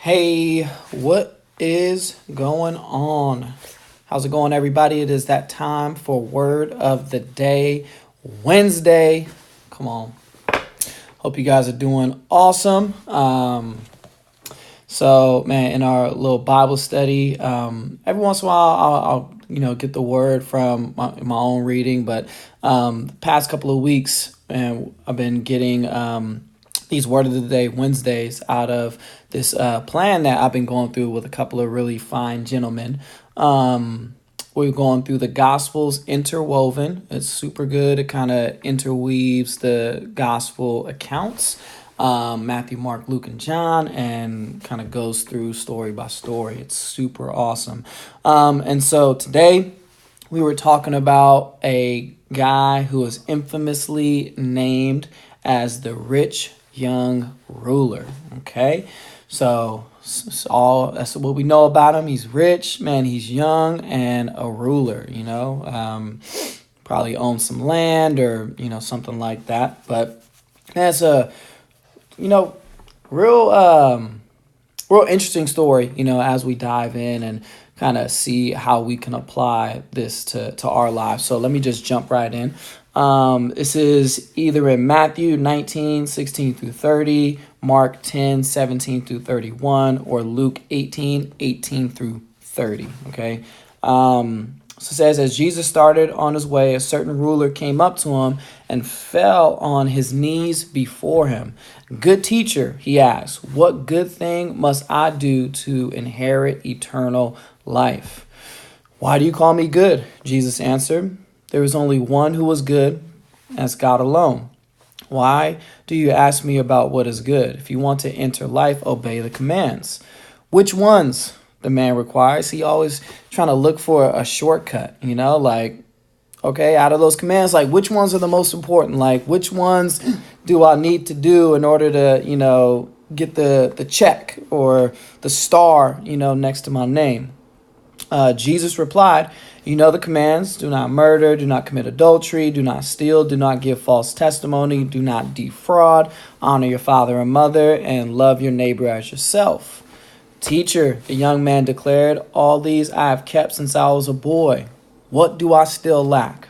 Hey, what is going on? How's it going, everybody? It is that time for Word of the Day, Wednesday. Come on. Hope you guys are doing awesome. Man, in our little Bible study, every once in a while, I'll get the word from my own reading. But the past couple of weeks, man, I've been getting these Word of the Day Wednesdays out of this plan that I've been going through with a couple of really fine gentlemen. We're going through the Gospels interwoven. It's super good. It kind of interweaves the Gospel accounts, Matthew, Mark, Luke, and John, and kind of goes through story by story. It's super awesome. And so today we were talking about a guy who was infamously named as the rich young ruler. Okay, so that's what we know about him. He's rich, man. He's young and a ruler. Probably owns some land or something like that. But that's a real interesting story. As we dive in and kind of see how we can apply this to our lives. So let me just jump right in. This is either in Matthew 19, 16 through 30, Mark 10, 17 through 31, or Luke 18, 18 through 30, okay? So it says, as Jesus started on his way, a certain ruler came up to him and fell on his knees before him. Good teacher, he asked, what good thing must I do to inherit eternal life? Why do you call me good? Jesus answered. There is only one who is good, as God alone. Why do you ask me about what is good? If you want to enter life, obey the commands. Which ones? The man requires. He always trying to look for a shortcut, okay, out of those commands, which ones are the most important? Which ones do I need to do in order to, get the check or the star, next to my name? Jesus replied, you know the commands: do not murder, do not commit adultery, do not steal, do not give false testimony, do not defraud, honor your father and mother, and love your neighbor as yourself. Teacher, the young man declared, all these I have kept since I was a boy. What do I still lack?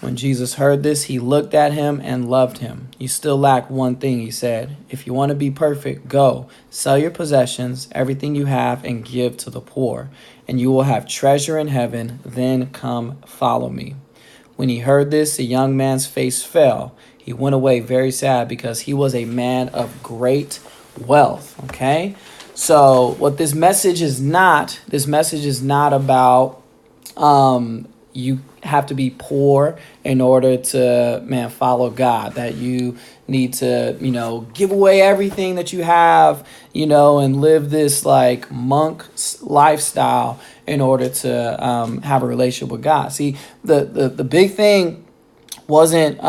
When Jesus heard this, he looked at him and loved him. You still lack one thing, he said. If you want to be perfect, go, sell your possessions, everything you have, and give to the poor, and you will have treasure in heaven. Then come follow me. When he heard this, the young man's face fell. He went away very sad because he was a man of great wealth. Okay? So what this message is not about you have to be poor in order to, follow God, that you need to, give away everything that you have, and live this monk lifestyle in order to have a relationship with God. See, the big thing wasn't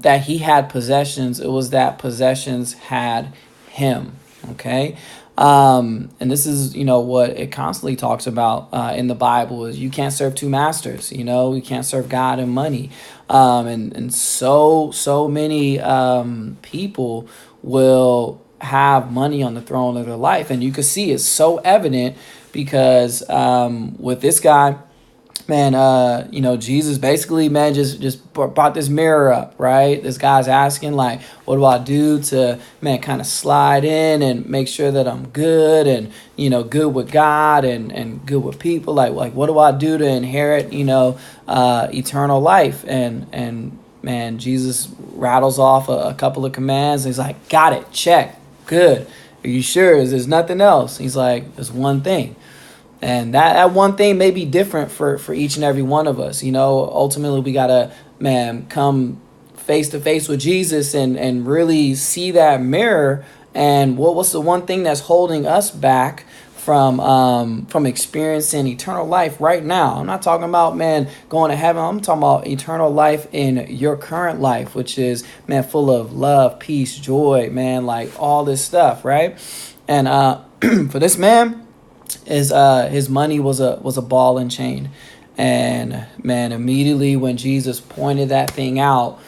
that he had possessions. It was that possessions had him. Okay. And this is, what it constantly talks about in the Bible is you can't serve two masters. You can't serve God and money. And so many people will have money on the throne of their life. And you can see it's so evident because with this guy, man, Jesus basically, man, just brought this mirror up, right? This guy's asking, what do I do to, kind of slide in and make sure that I'm good and, good with God and good with people? Like what do I do to inherit, eternal life? And man, Jesus rattles off a couple of commands. And he's like, got it, check, good. Are you sure? There's nothing else? He's like, there's one thing. And that one thing may be different for each and every one of us. Ultimately we got to, come face to face with Jesus and really see that mirror. And what's the one thing that's holding us back from experiencing eternal life right now? I'm not talking about, going to heaven. I'm talking about eternal life in your current life, which is, full of love, peace, joy, all this stuff, right? And for this man, his money was a ball and chain. And immediately when Jesus pointed that thing out,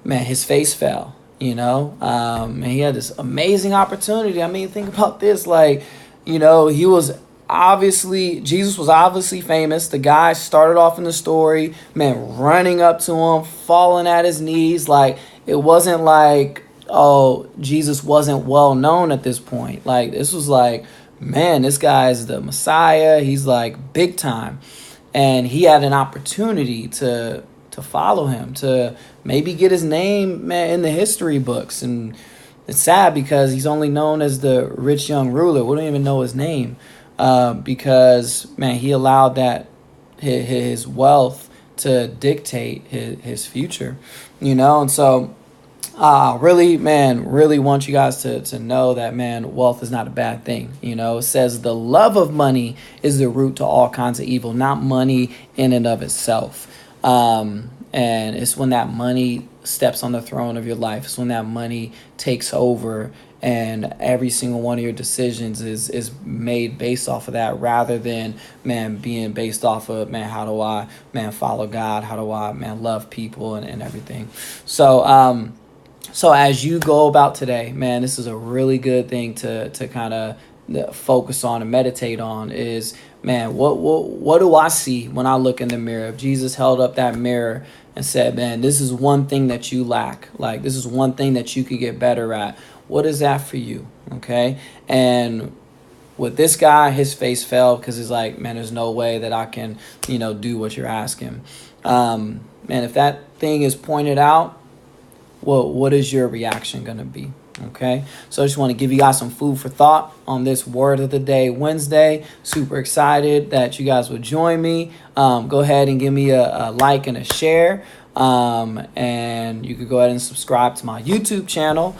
his face fell. And he had this amazing opportunity. I mean, think about this, like, he was Jesus was obviously famous. The guy started off in the story, man, running up to him, falling at his knees. Like, it wasn't like, oh, Jesus wasn't well known at this point. Like, this was like, man, this guy's the Messiah. He's like big time. And he had an opportunity to follow him, to maybe get his name, man, in the history books. And it's sad because he's only known as the rich young ruler. We don't even know his name, because, man, he allowed that his wealth to dictate his future, And so really want you guys to know that, man, wealth is not a bad thing. It says the love of money is the root to all kinds of evil, not money in and of itself. And it's when that money steps on the throne of your life. It's when that money takes over, and every single one of your decisions is made based off of that, rather than, man, being based off of, man, how do I, man, follow God? How do I, man, love people and everything? So as you go about today, man, this is a really good thing to kind of focus on and meditate on is, man, what do I see when I look in the mirror? If Jesus held up that mirror and said, man, this is one thing that you lack. Like, this is one thing that you could get better at. What is that for you? Okay. And with this guy, his face fell because he's like, man, there's no way that I can, do what you're asking. Man, if that thing is pointed out, well, what is your reaction going to be? Okay, so I just want to give you guys some food for thought on this Word of the Day Wednesday. Super excited that you guys would join me. Go ahead and give me a like and a share. And you could go ahead and subscribe to my YouTube channel,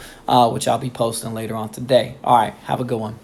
which I'll be posting later on today. All right, have a good one.